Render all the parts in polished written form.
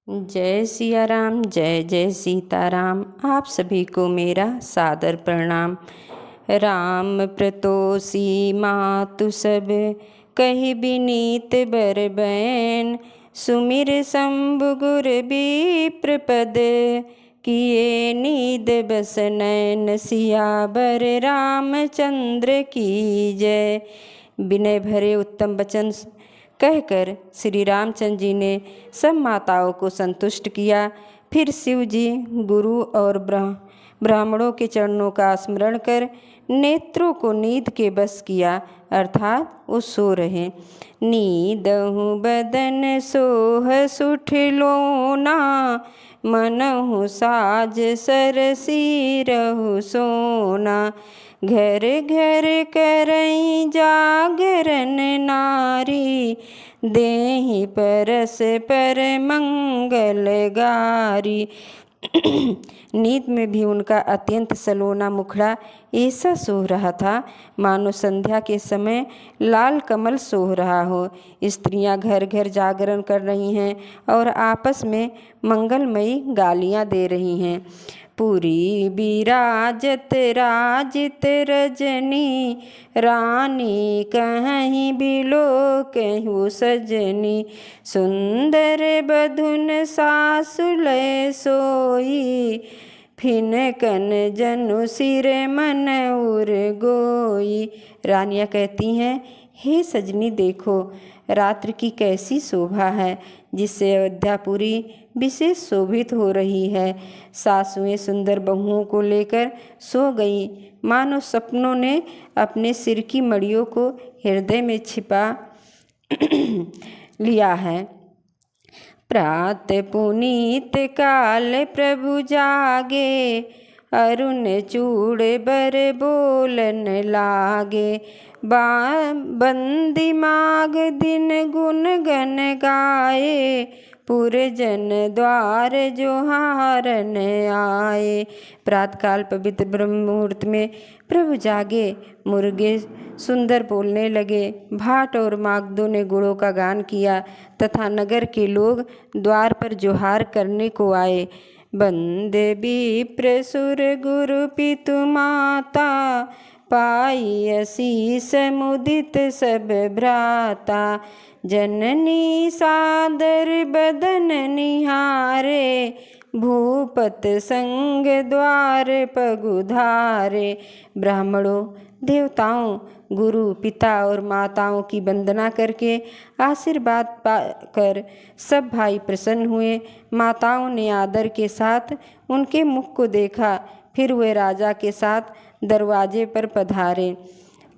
जय सिया राम, जय जय सीताराम। आप सभी को मेरा सादर प्रणाम। राम प्रतोषी मातु सब कही बिनीत बर बैन, सुमिर शंभु गुर विप्र पद किए नीद बस नैन, सियावर रामचंद्र की जय। विनय भरे उत्तम वचन कहकर श्री रामचंद्र जी ने सब माताओं को संतुष्ट किया। फिर शिव जी गुरु और ब्राह्मणों के चरणों का स्मरण कर नेत्रों को नींद के बस किया, अर्थात वो सो रहे। नीदहु बदन सोह सुठ लोना, मनहु साज सरसी रहु सोना। घर घर करई जागरण नारी, देहि परस पर मंगल गारी। नींद में भी उनका अत्यंत सलोना मुखड़ा ऐसा सोह रहा था मानो संध्या के समय लाल कमल सोह रहा हो। स्त्रियां घर घर जागरण कर रही हैं और आपस में मंगलमयी गालियां दे रही हैं। पूरी बिराजत राजित रजनी, रानी कहीं बिलो कहूँ सजनी। सुंदर बधुन सासुलय सोई, फिन कन जनु सिर मन उर गोई। रानियाँ कहती हैं, हे सजनी देखो रात्र की कैसी शोभा है, जिससे अयोध्यापुरी विशेष शोभित हो रही है। सासुएं सुंदर बहुओं को लेकर सो गई, मानो सपनों ने अपने सिर की मड़ियों को हृदय में छिपा लिया है। प्रात पुनीत काल प्रभु जागे, अरुण चूड़ बर बोलन लागे। बंदी माग दिन गुण गन गाए, पुरजन द्वार जोहारन आए। प्रातकाल पवित्र ब्रह्म मुहूर्त में प्रभु जागे, मुर्गे सुंदर बोलने लगे, भाट और मागदों ने गुणों का गान किया तथा नगर के लोग द्वार पर जोहार करने को आए। बंदे विप्र सुर गुरु पितु माता, पाई असीस मुदित सब भ्राता। जननी सादर बदन निहारे, भूपत संग द्वार पगुधारे। ब्राह्मणों, देवताओं, गुरु, पिता और माताओं की वंदना करके आशीर्वाद पाकर सब भाई प्रसन्न हुए। माताओं ने आदर के साथ उनके मुख को देखा, फिर वे राजा के साथ दरवाजे पर पधारे।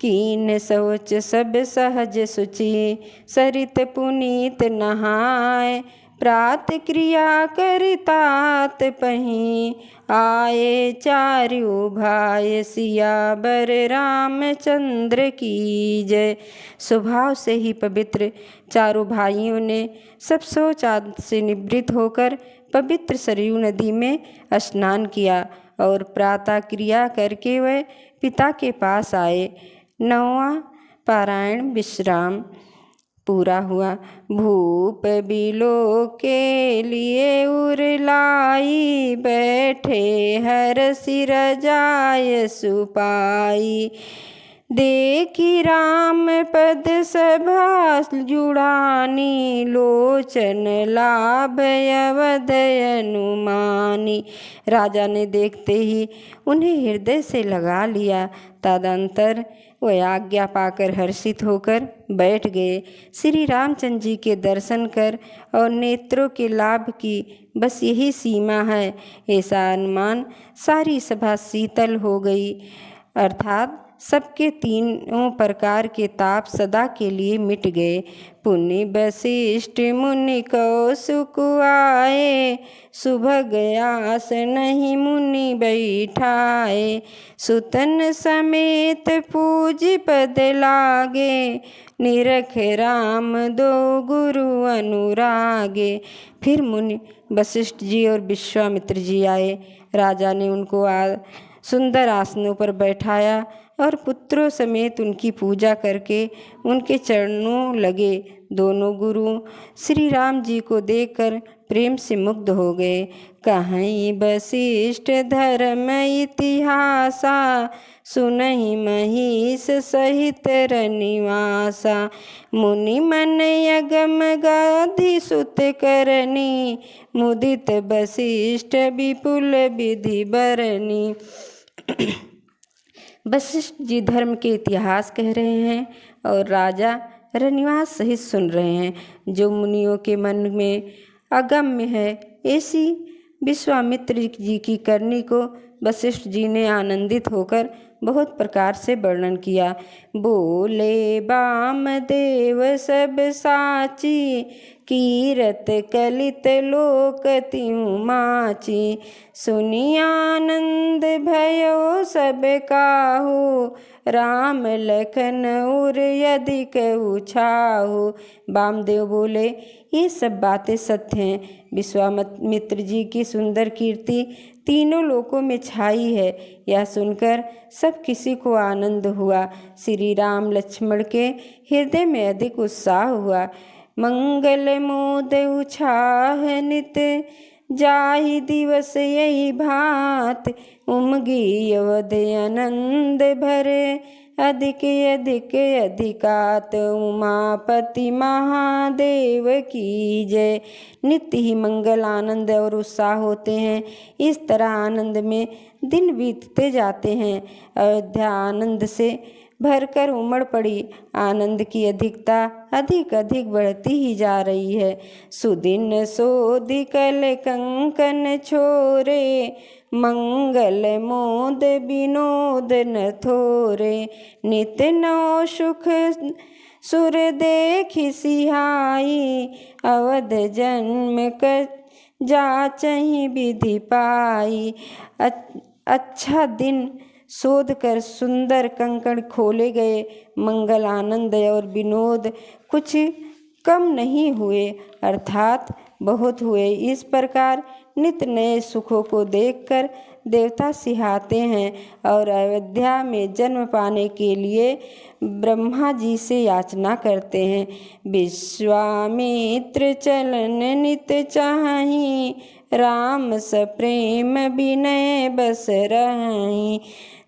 कीन शौच सब सहज सुचि, सरित पुनीत नहाय। प्रात क्रिया करतात पहीं, आए चारु भाई, सियावर रामचंद्र की जय। स्वभाव से ही पवित्र चारों भाइयों ने सब शौच आदि से निवृत्त होकर पवित्र सरयू नदी में स्नान किया और प्रातः क्रिया करके वह पिता के पास आए। 9वां पारायण विश्राम पूरा हुआ। भूप बिलो के लिए उरलाई, बैठे हर सिर जाय सुपाई। देखी राम पद सभा जुड़ानी, लोचन लाभ अवध अनुमानी। राजा ने देखते ही उन्हें हृदय से लगा लिया। तदंतर वह आज्ञा पाकर हर्षित होकर बैठ गए। श्री रामचंद्र जी के दर्शन कर और नेत्रों के लाभ की बस यही सीमा है, ऐसा अनुमान सारी सभा शीतल हो गई, अर्थात सबके तीनों प्रकार के ताप सदा के लिए मिट गए। पुनि वशिष्ठ मुनि कौसुक आए, सुभग आस नहीं मुनि बैठाए। सुतन समेत पूज पद लागे, निरख राम दो गुरु अनुरागे। फिर मुनि वशिष्ठ जी और विश्वामित्र जी आए। राजा ने उनको सुंदर आसनों पर बैठाया और पुत्रों समेत उनकी पूजा करके उनके चरणों लगे। दोनों गुरु श्री राम जी को देखकर प्रेम से मुग्ध हो गए। कहीं वशिष्ठ धर्म इतिहासा, सुनहि महिष सहित रनिवासा। मुनि मन अगम गाधि सुत करनी, मुदित वशिष्ठ विपुल विधि बरनी। वशिष्ठ जी धर्म के इतिहास कह रहे हैं और राजा रनिवास सहित सुन रहे हैं। जो मुनियों के मन में अगम्य है, ऐसी विश्वामित्र जी की करनी को वशिष्ठ जी ने आनंदित होकर बहुत प्रकार से वर्णन किया। बोले वामदेव सब साची, कीरत कलित लोक तिहु माची। सुनि आनंद भयो सब काहू, राम लखन उर अधिक उछाहू। वामदेव बोले, ये सब बातें सत्य हैं। विश्वामित्र जी की सुंदर कीर्ति तीनों लोकों में छाई है। यह सुनकर सब किसी को आनंद हुआ। श्री राम लक्ष्मण के हृदय में अधिक उत्साह हुआ। मंगल मोद उछाह नित, जाहि दिवस यही भांत। उमगी अवध आनंद भरे, अधिक अधिक अधिकात। उमापति महादेव की जय। नित्य ही मंगल, आनंद और उत्साह होते हैं। इस तरह आनंद में दिन बीतते जाते हैं। अयोध्या आनंद से भरकर उमड़ पड़ी। आनंद की अधिकता अधिक अधिक बढ़ती ही जा रही है। सुदिन सोधि कल कंकन छोरे, मंगल मोद विनोद न थोरे। नित नौ सुख सुर देखि सिहाई, अवध जन्म कर जाचहि विधि पाई। अच्छा दिन शोध कर सुंदर कंकण खोले गए। मंगल, आनंद और विनोद कुछ कम नहीं हुए, अर्थात बहुत हुए। इस प्रकार नित नए सुखों को देखकर देवता सिहाते हैं और अयोध्या में जन्म पाने के लिए ब्रह्मा जी से याचना करते हैं। विश्वामित्र चलन नित चाहि, राम सप्रेम विनय बस रहि।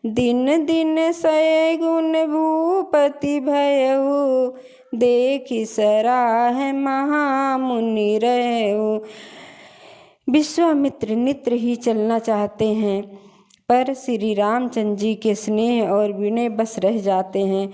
दिन दिन सय गुण भूपति भयउ, देखि सराह महामुनि रहउ। विश्वामित्र नित्य ही चलना चाहते हैं, पर श्री रामचंद्र जी के स्नेह और विनय बस रह जाते हैं।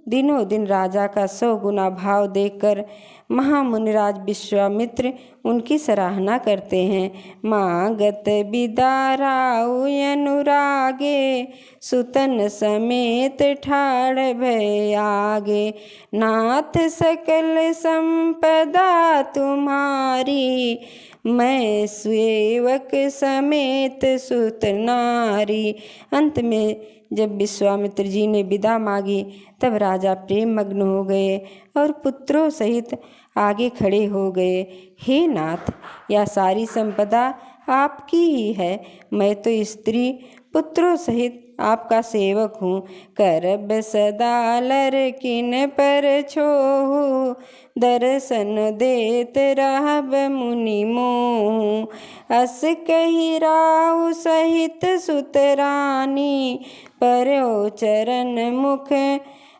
दिनों दिन राजा का 100 गुना भाव देखकर महामुनिराज विश्वामित्र उनकी सराहना करते हैं। मागत बिदाराउ अनुरागे, सुतन समेत ठाड़ भय आगे। नाथ सकल संपदा तुम्हारी, मैं सेवक समेत सुत नारी। अंत में जब विश्वामित्र जी ने विदा मांगी, तब राजा प्रेम मग्न हो गए और पुत्रों सहित आगे खड़े हो गए। हे नाथ, यह सारी संपदा आपकी ही है। मैं तो स्त्री पुत्रों सहित आपका सेवक हूँ। करब सदा लरकिन पर छोहू, दर्शन देत रहब मुनि मोहू। अस कही राहु सहित सुतरानी, पर्यो चरण मुख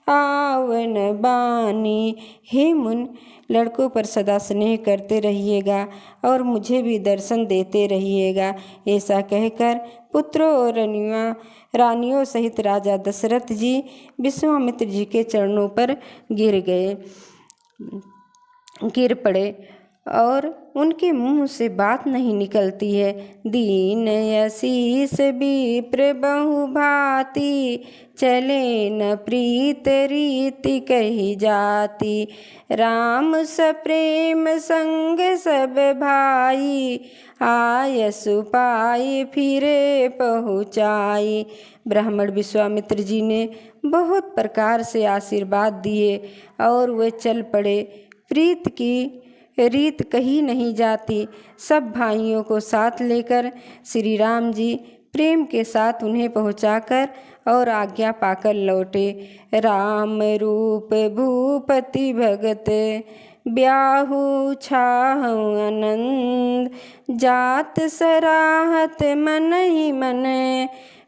आवन बानी। हे मुन, लड़कों पर सदा स्नेह करते रहिएगा और मुझे भी दर्शन देते रहिएगा। ऐसा कहकर पुत्रों और रानियों सहित राजा दशरथ जी विश्वामित्र जी के चरणों पर गिर पड़े और उनके मुंह से बात नहीं निकलती है। दीन यशीष विप्र बहु भांति, चले न प्रीत रीति कही जाति। राम सप्रेम संग सब भाई, आयसु पाई फिरे पहुँचाई। ब्राह्मण विश्वामित्र जी ने बहुत प्रकार से आशीर्वाद दिए और वे चल पड़े। प्रीत की रीत कही नहीं जाती। सब भाइयों को साथ लेकर श्री राम जी प्रेम के साथ उन्हें पहुंचाकर और आज्ञा पाकर लौटे। राम रूप भूपति भगत, ब्याहु छाहु आनंद, जात सराहत मन ही मन,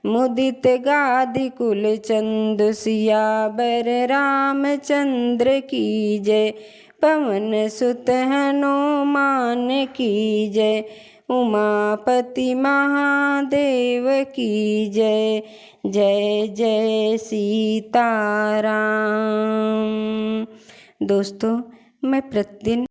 मुदित गादि कुल चंद, सियावर रामचंद्र की जय। पवन सुत हनुमान की जय, उमापति महादेव की जय। जय जय सीताराम। दोस्तों, मैं प्रतिदिन